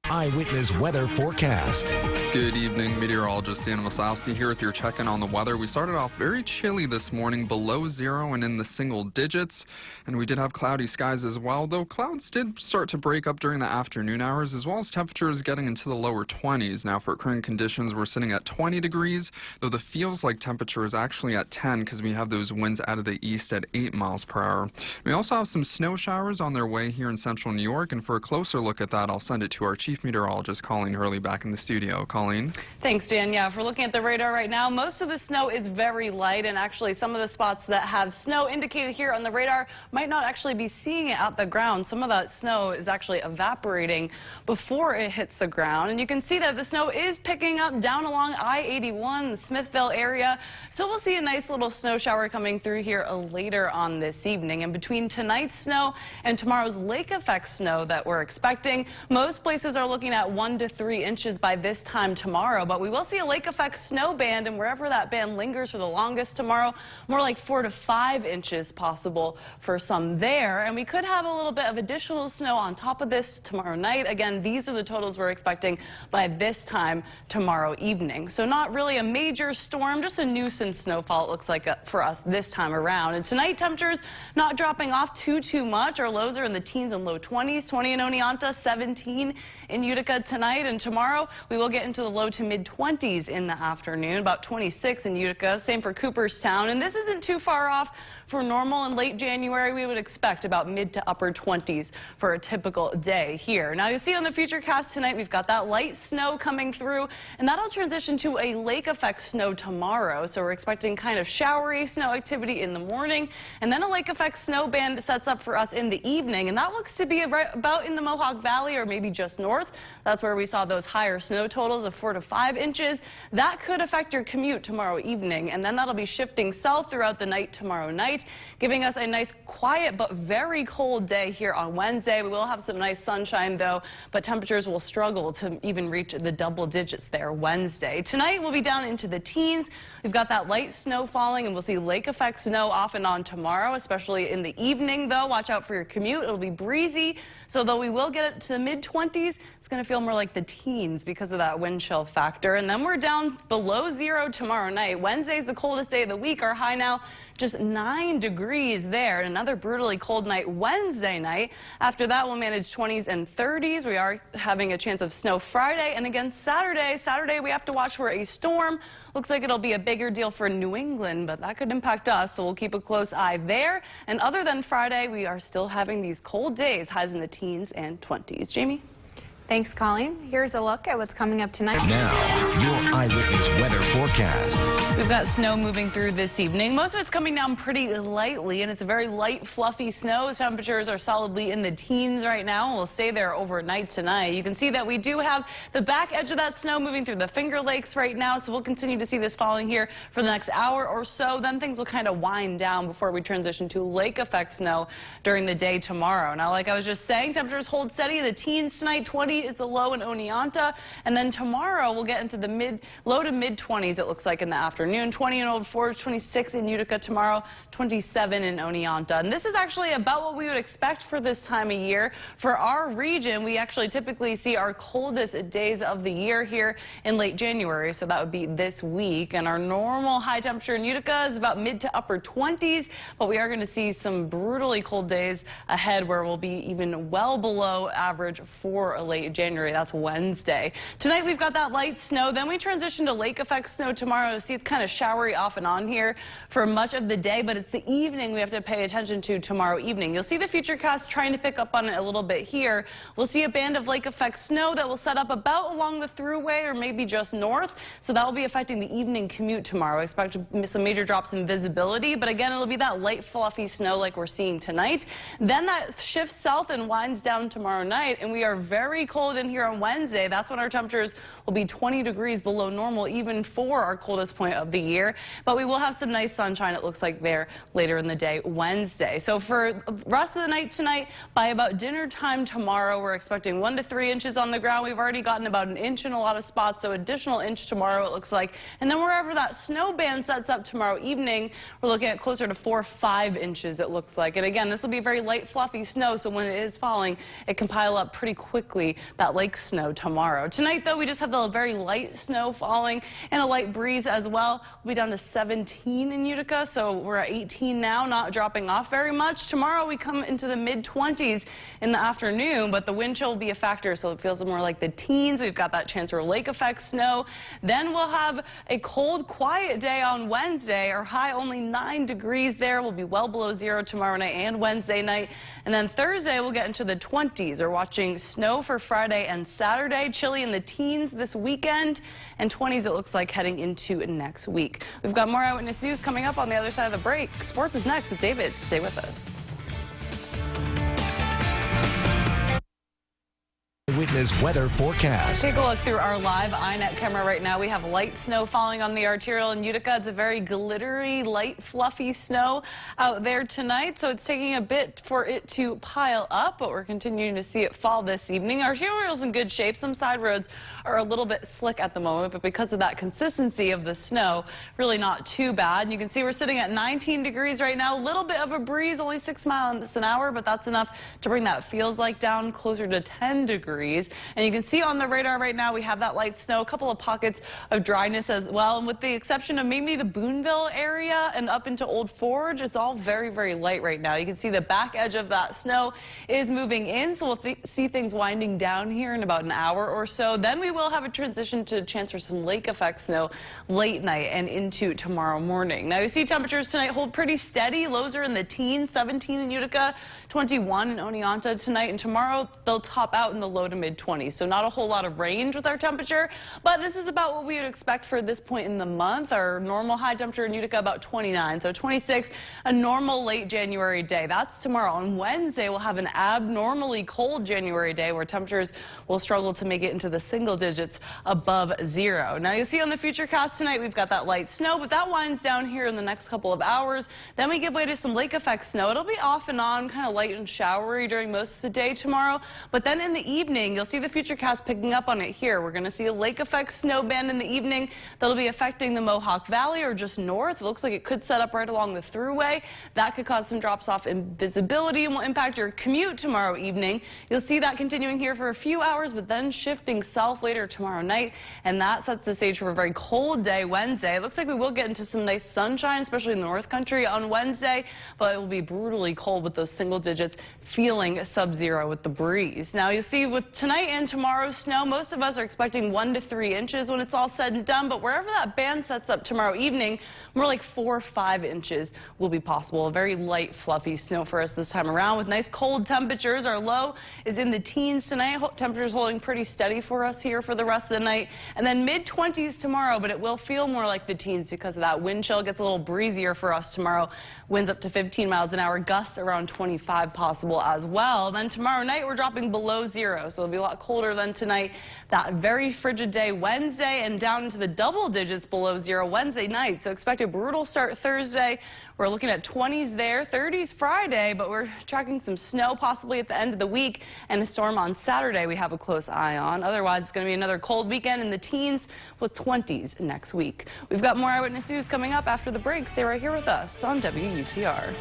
Eyewitness Weather Forecast. Good evening, meteorologist Dan Masowski here with your check-in on the weather. We started off very chilly this morning, below zero and in the single digits, and we did have cloudy skies as well, though clouds did start to break up during the afternoon hours, as well as temperatures getting into the lower 20s. Now for current conditions, we're sitting at 20 degrees, though the feels like temperature is actually at 10 because we have those winds out of the east at 8 miles per hour. We also have some snow showers on their way here in central New York, and for a closer look at that, I'll send it to our chief meteorologist, Colleen Hurley, back in the studio. Colleen? Thanks, Dan. Yeah, if we're looking at the radar right now, most of the snow is very light, and actually some of the spots that have snow indicated here on the radar might not actually be seeing it out the ground. Some of that snow is actually evaporating before it hits the ground, and you can see that the snow is picking up down along I-81, the Smithville area. So we'll see a nice little snow shower coming through here later on this evening. And between tonight's snow and tomorrow's lake effect snow that we're expecting, most places are looking at 1 to 3 inches by this time tomorrow, but we will see a lake effect snow band, and wherever that band lingers for the longest tomorrow, more like 4 to 5 inches possible for some there. And we could have a little bit of additional snow on top of this tomorrow night. Again, these are the totals we're expecting by this time tomorrow evening. So not really a major storm, just a nuisance snowfall it looks like for us this time around. And tonight temperatures not dropping off too much. Our lows are in the teens and low 20s, 20 in Oneonta, 17 in Utica tonight, and tomorrow we will get into the low to mid 20s in the afternoon, about 26 in Utica, same for Cooperstown, and this isn't too far off for normal. In late January, we would expect about mid to upper 20s for a typical day here. Now you see on the futurecast tonight, we've got that light snow coming through, and that'll transition to a lake effect snow tomorrow. So we're expecting kind of showery snow activity in the morning, and then a lake effect snow band sets up for us in the evening, and that looks to be right about in the Mohawk Valley or maybe just north. That's where we saw those higher snow totals of 4 to 5 inches. That could affect your commute tomorrow evening, and then that'll be shifting south throughout the night tomorrow night, giving us a nice quiet but very cold day here on Wednesday. We will have some nice sunshine though, but temperatures will struggle to even reach the double digits there Wednesday. Tonight we'll be down into the teens. We've got that light snow falling, and we'll see lake effect snow off and on tomorrow, especially in the evening though. Watch out for your commute. It'll be breezy, so though we will get it to the mid 20s, it's going to feel more like the teens because of that wind chill factor. And then we're down below zero tomorrow night. Wednesday's the coldest day of the week. Our high now just 9 degrees there. And another brutally cold night Wednesday night. After that, we'll manage 20s and 30s. We are having a chance of snow Friday. And again, Saturday we have to watch for a storm. Looks like it'll be a bigger deal for New England, but that could impact us, so we'll keep a close eye there. And other than Friday, we are still having these cold days, highs in the teens and 20s. Jamie? Thanks, Colleen. Here's a look at what's coming up tonight. Now, your Eyewitness Weather Forecast. We've got snow moving through this evening. Most of it's coming down pretty lightly, and it's a very light, fluffy snow. Temperatures are solidly in the teens right now. We'll stay there overnight tonight. You can see that we do have the back edge of that snow moving through the Finger Lakes right now, so we'll continue to see this falling here for the next hour or so. Then things will kind of wind down before we transition to lake effect snow during the day tomorrow. Now, like I was just saying, temperatures hold steady in the teens tonight. 20 is the low in Oneonta, and then tomorrow we'll get into the low to mid 20s, it looks like, in the afternoon. 20 in Old Forge, 26 in Utica tomorrow, 27 in Oneonta. And this is actually about what we would expect for this time of year. For our region, we actually typically see our coldest days of the year here in late January, so that would be this week. And our normal high temperature in Utica is about mid to upper 20s, but we are going to see some brutally cold days ahead where we'll be even well below average for a late January. That's Wednesday. Tonight we've got that light snow. Then we transition to lake effect snow tomorrow. See, it's kind of showery off and on here for much of the day, but it's the evening we have to pay attention to tomorrow evening. You'll see the futurecast trying to pick up on it a little bit here. We'll see a band of lake effect snow that will set up about along the thruway or maybe just north. So that will be affecting the evening commute tomorrow. I expect some major drops in visibility, but again, it'll be that light fluffy snow like we're seeing tonight. Then that shifts south and winds down tomorrow night, and we are very cold in here on Wednesday. That's when our temperatures will be 20 degrees below normal, even for our coldest point of the year. But we will have some nice sunshine, it looks like, there later in the day Wednesday. So for the rest of the night tonight, by about dinner time tomorrow, we're expecting 1 to 3 inches on the ground. We've already gotten about an inch in a lot of spots, so additional inch tomorrow, it looks like. And then wherever that snow band sets up tomorrow evening, we're looking at closer to 4 or 5 inches, it looks like. And again, this will be very light, fluffy snow, so when it is falling, it can pile up pretty quickly that lake snow tomorrow. Tonight, though, we just have the very light snow falling and a light breeze as well. We'll be down to 17 in Utica, so we're at 18 now, not dropping off very much. Tomorrow, we come into the mid-20s in the afternoon, but the wind chill will be a factor, so it feels more like the teens. We've got that Chancellor Lake effect snow. Then we'll have a cold, quiet day on Wednesday. Our high only 9 degrees there. We'll be well below zero tomorrow night and Wednesday night. And then Thursday, we'll get into the 20s. We're watching snow for Friday and Saturday. Chilly in the teens this weekend, and 20s it looks like heading into next week. We've got more Eyewitness News coming up on the other side of the break. Sports is next with David. Stay with us. Eyewitness Weather Forecast. Take a look through our live iNet camera right now. We have light snow falling on the arterial in Utica. It's a very glittery, light, fluffy snow out there tonight, so it's taking a bit for it to pile up, but we're continuing to see it fall this evening. Our arterial's in good shape. Some side roads are a little bit slick at the moment, but because of that consistency of the snow, really not too bad. And you can see we're sitting at 19 degrees right now. A little bit of a breeze, only 6 miles an hour, but that's enough to bring that feels like down closer to 10 degrees. And you can see on the radar right now we have that light snow, a couple of pockets of dryness as well. And with the exception of maybe the Boonville area and up into Old Forge, it's all very, very light right now. You can see the back edge of that snow is moving in, so we'll see things winding down here in about an hour or so. Then we will have a transition to chance for some lake effect snow late night and into tomorrow morning. Now you see temperatures tonight hold pretty steady. Lows are in the teens, 17 in Utica, 21 in Oneonta tonight, and tomorrow they'll top out in the low to mid-20s. So not a whole lot of range with our temperature, but this is about what we would expect for this point in the month. Our normal high temperature in Utica about 29, so 26, a normal late January day. That's tomorrow. On Wednesday, we'll have an abnormally cold January day where temperatures will struggle to make it into the single digits above zero. Now you'll see on the futurecast tonight we've got that light snow, but that winds down here in the next couple of hours. Then we give way to some lake effect snow. It'll be off and on, kind of light and showery during most of the day tomorrow, but then in the evening you'll see the futurecast picking up on it here. We're going to see a lake effect snow band in the evening that'll be affecting the Mohawk Valley or just north. It looks like it could set up right along the thruway. That could cause some drops off in visibility and will impact your commute tomorrow evening. You'll see that continuing here for a few hours, but then shifting south later tomorrow night, and that sets the stage for a very cold day Wednesday. It looks like we will get into some nice sunshine, especially in the North Country on Wednesday, but it will be brutally cold with those single digits, feeling sub-zero with the breeze. Now you'll see with tonight and tomorrow's snow, most of us are expecting 1 to 3 inches when it's all said and done, but wherever that band sets up tomorrow evening, more like 4 or 5 inches will be possible. A very light, fluffy snow for us this time around with nice cold temperatures. Our low is in the teens tonight. Temperatures holding pretty steady for us here for the rest of the night. And then mid-20s tomorrow, but it will feel more like the teens because of that wind chill. It gets a little breezier for us tomorrow. Winds up to 15 miles an hour, gusts around 25 possible as well. Then tomorrow night, we're dropping below zero, so it'll be a lot colder than tonight. That very frigid day Wednesday and down into the double digits below zero Wednesday night. So expect a brutal start Thursday. We're looking at 20s there, 30s Friday, but we're tracking some snow possibly at the end of the week and a storm on Saturday we have a close eye on. Otherwise, it's going to be another cold weekend in the teens with 20s next week. We've got more Eyewitness News coming up after the break. Stay right here with us on WUTR.